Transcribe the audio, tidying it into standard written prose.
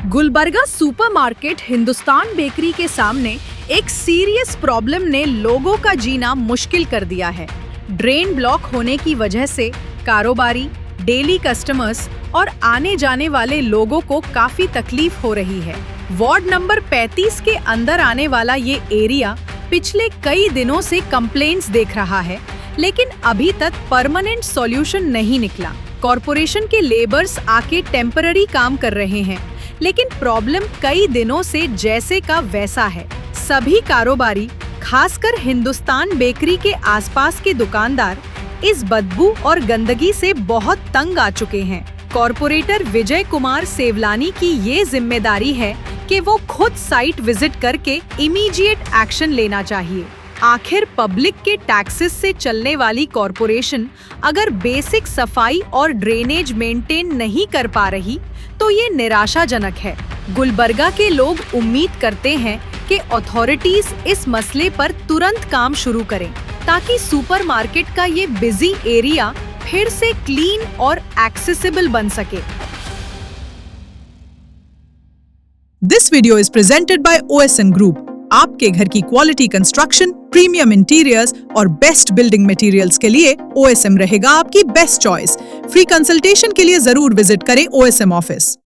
Gulbarga supermarket Hindustan bakery के सामने एक सीरियस प्रॉब्लम ने लोगों का जीना मुश्किल कर दिया है। ड्रेन ब्लॉक होने की वजह से कारोबारी, डेली कस्टमर्स और आने जाने वाले लोगों को काफी तकलीफ हो रही है। वार्ड नंबर 35 के अंदर आने वाला ये एरिया पिछले कई दिनों से कंप्लेंट्स देख रहा है, लेकिन अभी तक परमानेंट सॉल्यूशन नहीं निकला। कॉरपोरेशन के लेबर्स आके टेम्पररी काम कर रहे हैं, लेकिन प्रॉब्लम कई दिनों से जैसे का वैसा है। सभी कारोबारी, खासकर हिंदुस्तान बेकरी के आसपास के दुकानदार इस बदबू और गंदगी से बहुत तंग आ चुके हैं। कॉरपोरेटर विजय कुमार सेवलानी की ये जिम्मेदारी है कि वो खुद साइट विजिट करके इमीडिएट एक्शन लेना चाहिए। आखिर पब्लिक के टैक्सेस से चलने वाली कॉरपोरेशन अगर बेसिक सफाई और ड्रेनेज मेंटेन नहीं कर पा रही तो ये निराशाजनक है। गुलबर्गा के लोग उम्मीद करते हैं कि अथॉरिटीज इस मसले पर तुरंत काम शुरू करें ताकि सुपरमार्केट का ये बिजी एरिया फिर से क्लीन और एक्सेसिबल बन सके। This video is presented by OSM Group। आपके घर की क्वालिटी कंस्ट्रक्शन, प्रीमियम इंटीरियर्स और बेस्ट बिल्डिंग मटेरियल्स के लिए OSM रहेगा आपकी बेस्ट चॉइस। फ्री कंसल्टेशन के लिए जरूर विजिट करें OSM ऑफिस।